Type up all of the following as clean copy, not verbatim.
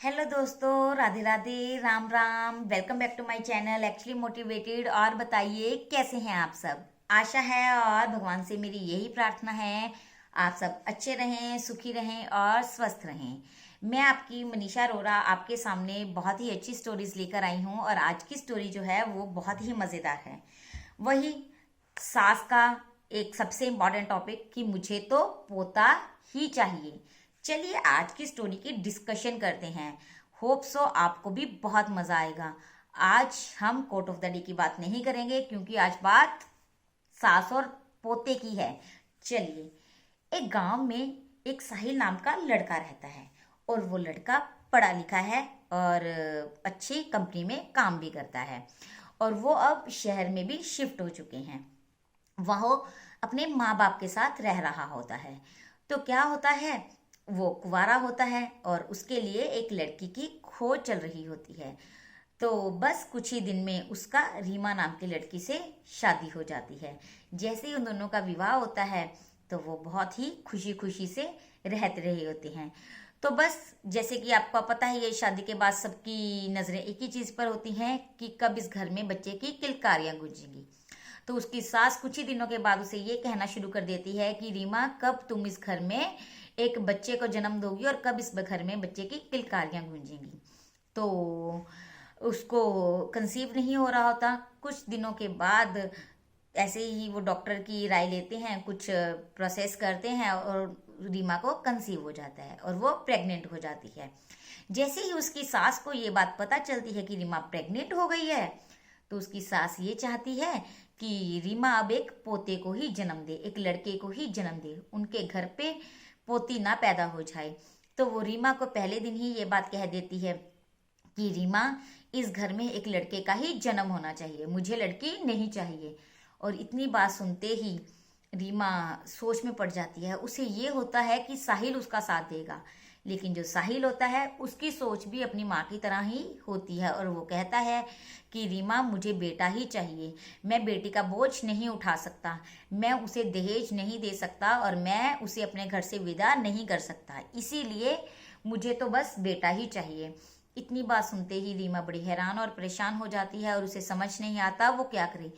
Hello दोस्तों, Radhe Radhe, Ram Ram. Welcome back to my channel actually motivated. और बताइए कैसे हैं आप सब। आशा है और भगवान से मेरी यही प्रार्थना है, आप सब अच्छे रहें, सुखी रहें और स्वस्थ रहें। मैं आपकी मनीषा अरोरा आपके सामने बहुत ही अच्छी स्टोरीज लेकर आई हूँ। और आज की स्टोरी जो है वो बहुत ही मज़ेदार है। वही सास का एक सबसे इम्पॉर्टेंट टॉपिक कि मुझे तो पोता ही चाहिए। चलिए आज की स्टोरी की डिस्कशन करते हैं। होप सो आपको भी बहुत मजा आएगा। आज हम कोट ऑफ द डे की बात नहीं करेंगे क्योंकि आज बात सास और पोते की है। चलिए, एक गांव में एक साहिल नाम का लड़का रहता है और वो लड़का पढ़ा लिखा है और अच्छी कंपनी में काम भी करता है। और वो अब शहर में भी शिफ्ट हो चुके हैं। वह अपने माँ बाप के साथ रह रहा होता है। तो क्या होता है, वो कुंवारा होता है और उसके लिए एक लड़की की खोज चल रही होती है। तो बस कुछ ही दिन में उसका रीमा नाम की लड़की से शादी हो जाती है। जैसे ही उन दोनों का विवाह होता है तो वो बहुत ही खुशी खुशी से रहते रहे होते हैं। तो बस जैसे कि आपको पता है, ये शादी के बाद सबकी नज़रें एक ही चीज़ पर होती हैं कि कब इस घर में बच्चे की किलकारियां गूंजेंगी। तो उसकी सास कुछ ही दिनों के बाद उसे ये कहना शुरू कर देती है कि रीमा, कब तुम इस घर में एक बच्चे को जन्म दोगी और कब इस घर में बच्चे की किलकारियां गूंजेंगी। तो उसको कंसीव नहीं हो रहा होता। कुछ दिनों के बाद ऐसे ही वो डॉक्टर की राय लेते हैं, कुछ प्रोसेस करते हैं और रीमा को कंसीव हो जाता है और वो प्रेग्नेंट हो जाती है। जैसे ही उसकी सास को ये बात पता चलती है कि रीमा प्रेग्नेंट हो गई है, तो उसकी सास ये चाहती है कि रीमा अब एक पोते को ही जन्म दे, एक लड़के को ही जन्म दे, उनके घर पे पोती ना पैदा हो जाए। तो वो रीमा को पहले दिन ही ये बात कह देती है कि रीमा, इस घर में एक लड़के का ही जन्म होना चाहिए, मुझे लड़की नहीं चाहिए। और इतनी बात सुनते ही रीमा सोच में पड़ जाती है। उसे ये होता है कि साहिल उसका साथ देगा, लेकिन जो साहिल होता है उसकी सोच भी अपनी माँ की तरह ही होती है और वो कहता है कि रीमा, मुझे बेटा ही चाहिए, मैं बेटी का बोझ नहीं उठा सकता, मैं उसे दहेज नहीं दे सकता और मैं उसे अपने घर से विदा नहीं कर सकता, इसीलिए मुझे तो बस बेटा ही चाहिए। इतनी बात सुनते ही रीमा बड़ी हैरान और परेशान हो जाती है और उसे समझ नहीं आता वो क्या करे।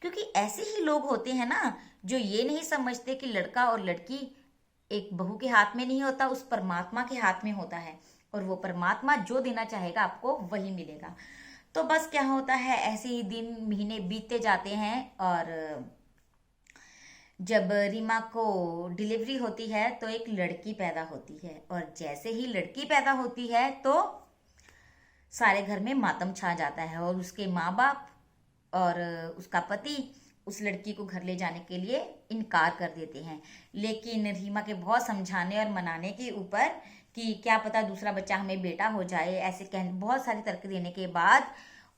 क्योंकि ऐसे ही लोग होते हैं ना, जो ये नहीं समझते कि लड़का और लड़की एक बहू के हाथ में नहीं होता, उस परमात्मा के हाथ में होता है और वो परमात्मा जो देना चाहेगा आपको वही मिलेगा। तो बस क्या होता है, ऐसे ही दिन महीने बीतते जाते हैं और जब रीमा को डिलीवरी होती है तो एक लड़की पैदा होती है। और जैसे ही लड़की पैदा होती है तो सारे घर में मातम छा जाता है और उसके माँ बाप और उसका पति उस लड़की को घर ले जाने के लिए इनकार कर देते हैं। लेकिन रीमा के बहुत समझाने और मनाने के ऊपर कि क्या पता दूसरा बच्चा हमें बेटा हो जाए, ऐसे कहने बहुत सारे तर्क देने के बाद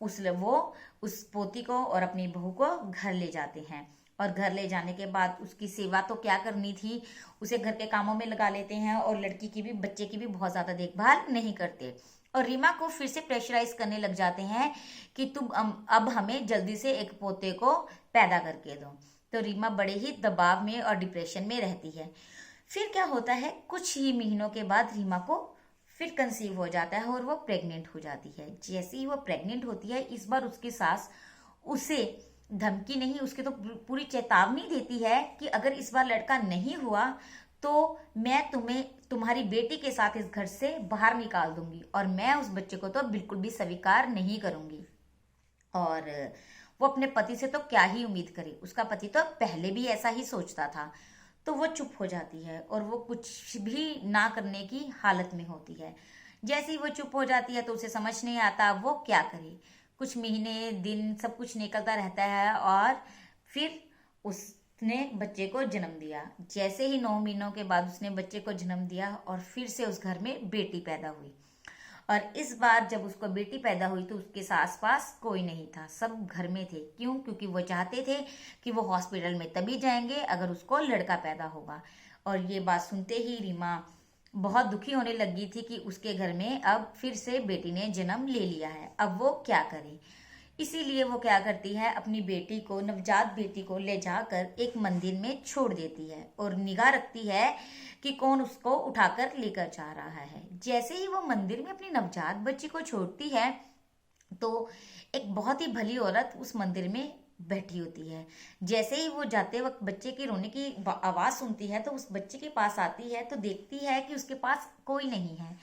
वो उस पोती को और अपनी बहू को घर ले जाते हैं। और घर ले जाने के बाद उसकी सेवा तो क्या करनी थी, उसे घर के कामों में लगा लेते हैं और लड़की की भी, बच्चे की भी बहुत ज़्यादा देखभाल नहीं करते। और रीमा को फिर से प्रेशराइज करने लग जाते हैं कि तुम अब हमें जल्दी से एक पोते को पैदा करके दो। तो रीमा बड़े ही दबाव में और डिप्रेशन में रहती है। फिर क्या होता है, कुछ ही महीनों के बाद रीमा को फिर कंसीव हो जाता है और वो प्रेग्नेंट हो जाती है। जैसे ही वो प्रेग्नेंट होती है, इस बार उसकी सास उसे धमकी नहीं, उसके तो पूरी चेतावनी देती है कि अगर इस बार लड़का नहीं हुआ तो मैं तुम्हें तुम्हारी बेटी के साथ इस घर से बाहर निकाल दूंगी और मैं उस बच्चे को तो बिल्कुल भी स्वीकार नहीं करूंगी। और वो अपने पति से तो क्या ही उम्मीद करे, उसका पति तो पहले भी ऐसा ही सोचता था। तो वो चुप हो जाती है और वो कुछ भी ना करने की हालत में होती है। जैसे ही वो चुप हो जाती है तो उसे समझ नहीं आता वो क्या करे। कुछ महीने दिन सब कुछ निकलता रहता है और फिर उसने बच्चे को जन्म दिया। जैसे ही 9 महीनों के बाद उसने बच्चे को जन्म दिया और फिर से उस घर में बेटी पैदा हुई। और इस बार जब उसको बेटी पैदा हुई तो उसके आस पास कोई नहीं था, सब घर में थे। क्यों? क्योंकि वो चाहते थे कि वो हॉस्पिटल में तभी जाएंगे अगर उसको लड़का पैदा होगा। और ये बात सुनते ही रीमा बहुत दुखी होने लगी थी कि उसके घर में अब फिर से बेटी ने जन्म ले लिया है, अब वो क्या करे। इसीलिए वो क्या करती है, अपनी बेटी को, नवजात बेटी को ले जाकर एक मंदिर में छोड़ देती है और निगाह रखती है कि कौन उसको उठाकर लेकर जा रहा है। जैसे ही वो मंदिर में अपनी नवजात बच्ची को छोड़ती है तो एक बहुत ही भली औरत उस मंदिर में बैठी होती है। जैसे ही वो जाते वक्त बच्चे की रोने की आवाज सुनती है तो उस बच्चे के पास आती है तो देखती है कि उसके पास कोई नहीं है।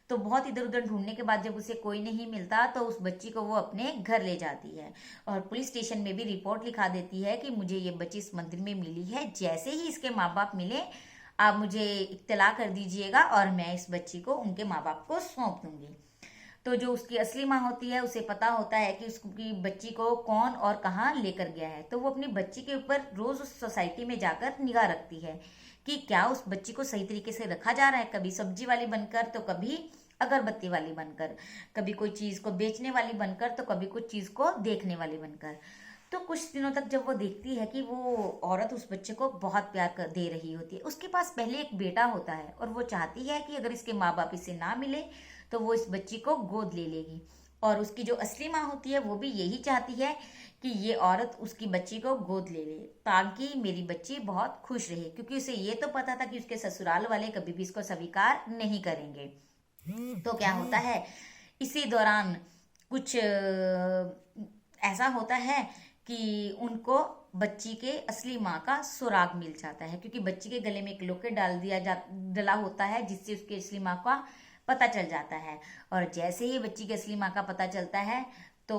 तो बहुत इधर उधर ढूंढने के बाद जब उसे कोई नहीं मिलता तो उस बच्ची को वो अपने घर ले जाती है और पुलिस स्टेशन में भी रिपोर्ट लिखा देती है कि मुझे ये बच्ची इस मंदिर में मिली है, जैसे ही इसके माँ बाप मिले आप मुझे इत्तला कर दीजिएगा और मैं इस बच्ची को उनके माँ बाप को सौंप दूंगी। तो जो उसकी असली माँ होती है उसे पता होता है कि उसकी बच्ची को कौन और कहाँ लेकर गया है, तो वो अपनी बच्ची के ऊपर रोज उस सोसाइटी में जाकर निगाह रखती है कि क्या उस बच्ची को सही तरीके से रखा जा रहा है, कभी सब्जी वाली बनकर तो कभी अगरबत्ती वाली बनकर, कभी कोई चीज को बेचने वाली बनकर तो कभी कुछ चीज को देखने वाली बनकर। तो कुछ दिनों तक जब वो देखती है कि वो औरत उस बच्चे को बहुत प्यार कर दे रही होती है, उसके पास पहले एक बेटा होता है और वो चाहती है कि अगर इसके माँ बाप इसे ना मिले तो वो इस बच्ची को गोद ले लेगी। और उसकी जो असली माँ होती है वो भी यही चाहती है कि ये औरत उसकी बच्ची को गोद ले ले ताकि मेरी बच्ची बहुत खुश रहे, क्योंकि उसे ये तो पता था कि उसके ससुराल वाले कभी भी इसको स्वीकार नहीं करेंगे। तो क्या होता है, इसी दौरान कुछ ऐसा होता है कि उनको बच्ची के असली माँ का सुराग मिल जाता है, क्योंकि बच्ची के गले में एक लॉकेट डला होता है जिससे उसकी असली माँ का पता चल जाता है। और जैसे ही बच्ची की असली माँ का पता चलता है तो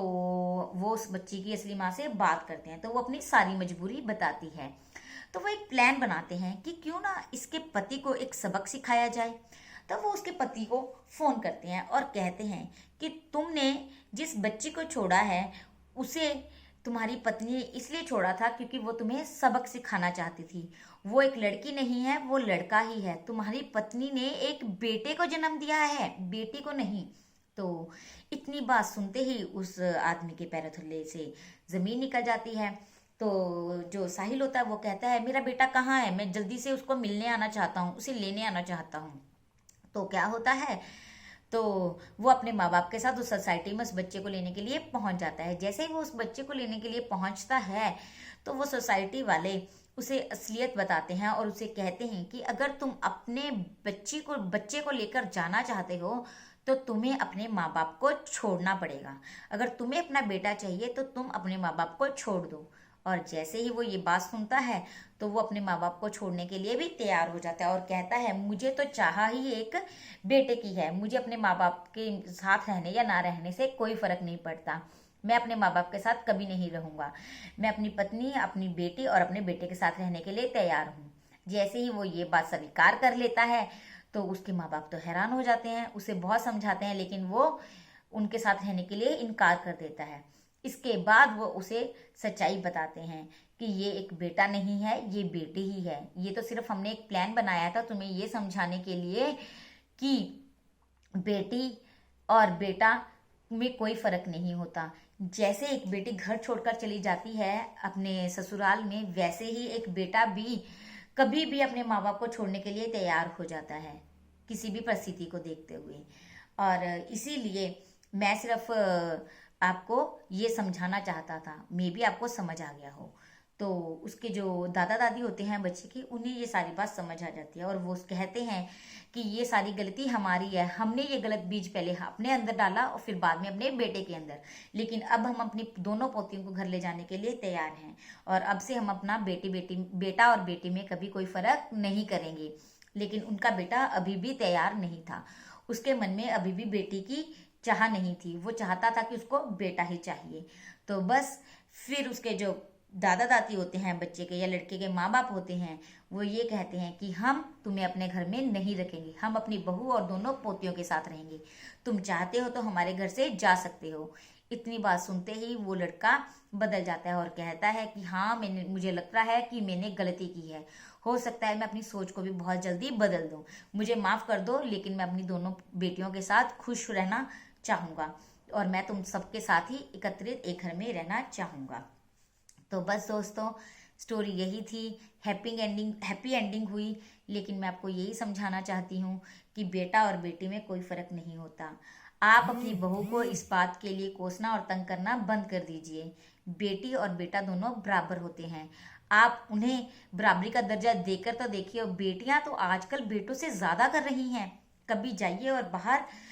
वो उस बच्ची की असली माँ से बात करते हैं, तो वो अपनी सारी मजबूरी बताती है। तो वो एक प्लान बनाते हैं कि क्यों ना इसके पति को एक सबक सिखाया जाए। तब वो उसके पति को फोन करते हैं और कहते हैं कि तुमने जिस बच्ची को छोड़ा है उसे तुम्हारी पत्नी ने इसलिए छोड़ा था क्योंकि वो तुम्हें सबक सिखाना चाहती थी। वो एक लड़की नहीं है, वो लड़का ही है। तुम्हारी पत्नी ने एक बेटे को जन्म दिया है, बेटी को नहीं। तो इतनी बात सुनते ही उस आदमी के पैरों थल्ले से जमीन निकल जाती है। तो जो साहिल होता है वो कहता है मेरा बेटा कहाँ है, मैं जल्दी से उसको मिलने आना चाहता हूँ, उसे लेने आना चाहता हूँ। तो क्या होता है, तो वो अपने माँ बाप के साथ उस सोसाइटी में उस बच्चे को लेने के लिए पहुंच जाता है। जैसे ही वो उस बच्चे को लेने के लिए पहुंचता है तो वो सोसाइटी वाले उसे असलियत बताते हैं और उसे कहते हैं कि अगर तुम अपने बच्चे को लेकर जाना चाहते हो तो तुम्हें अपने माँ बाप को छोड़ना पड़ेगा। अगर तुम्हें अपना बेटा चाहिए तो तुम अपने माँ बाप को छोड़ दो। और जैसे ही वो ये बात सुनता है तो वो अपने माँ बाप को छोड़ने के लिए भी तैयार हो जाता है और कहता है मुझे तो चाह ही एक बेटे की है, मुझे अपने माँ बाप के साथ रहने या ना रहने से कोई फर्क नहीं पड़ता, मैं अपने माँ बाप के साथ कभी नहीं रहूंगा, मैं अपनी पत्नी, अपनी बेटी और अपने बेटे के साथ रहने के लिए तैयार हूँ। जैसे ही वो ये बात स्वीकार कर लेता है तो उसके माँ बाप तो हैरान हो जाते हैं, उसे बहुत समझाते हैं लेकिन वो उनके साथ रहने के लिए इनकार कर देता है। इसके बाद वो उसे सच्चाई बताते हैं कि ये एक बेटा नहीं है, ये बेटी ही है। ये तो सिर्फ हमने एक प्लान बनाया था तुम्हें ये समझाने के लिए कि बेटी और बेटा में कोई फर्क नहीं होता। जैसे एक बेटी घर छोड़कर चली जाती है अपने ससुराल में, वैसे ही एक बेटा भी कभी भी अपने माँ बाप को छोड़ने के लिए तैयार हो जाता है किसी भी परिस्थिति को देखते हुए। और इसीलिए मैं सिर्फ आपको ये समझाना चाहता था, मे भी आपको समझ आ गया हो। तो उसके जो दादा दादी होते हैं बच्चे की, उन्हें ये सारी बात समझ आ जाती है और वो कहते हैं कि ये सारी गलती हमारी है, हमने ये गलत बीज पहले अपने अंदर डाला और फिर बाद में अपने बेटे के अंदर, लेकिन अब हम अपनी दोनों पोतियों को घर ले जाने के लिए तैयार हैं और अब से हम अपना बेटा और बेटी में कभी कोई फर्क नहीं करेंगे। लेकिन उनका बेटा अभी भी तैयार नहीं था, उसके मन में अभी भी बेटी की चाह नहीं थी, वो चाहता था कि उसको बेटा ही चाहिए। तो बस फिर उसके जो दादा दादी होते हैं बच्चे के या लड़के के माँ बाप होते हैं, वो ये कहते हैं कि हम तुम्हें अपने घर में नहीं रखेंगे, हम अपनी बहू और दोनों पोतियों के साथ रहेंगे, तुम चाहते हो तो हमारे घर से जा सकते हो। इतनी बात सुनते ही वो लड़का बदल जाता है और कहता है कि हाँ, मुझे लगता है कि मैंने गलती की है, हो सकता है मैं अपनी सोच को भी बहुत जल्दी बदल दूं, मुझे माफ कर दो, लेकिन मैं अपनी दोनों बेटियों के साथ खुश रहना चाहूंगा और मैं तुम सबके साथ ही एकत्रित एक घर में रहना चाहूंगा। तो बस दोस्तों, स्टोरी यही थी। हैप्पी एंडिंग हुई। लेकिन मैं आपको यही समझाना चाहती हूँ कि बेटा और बेटी में कोई फर्क नहीं होता। आप अपनी बहू को इस बात के लिए कोसना और तंग करना बंद कर दीजिए। बेटी और बेटा दोनों बराबर होते हैं। आप उन्हें बराबरी का दर्जा देकर तो देखिए। और बेटियां तो आजकल बेटों से ज्यादा कर रही हैं। कभी जाइए और बाहर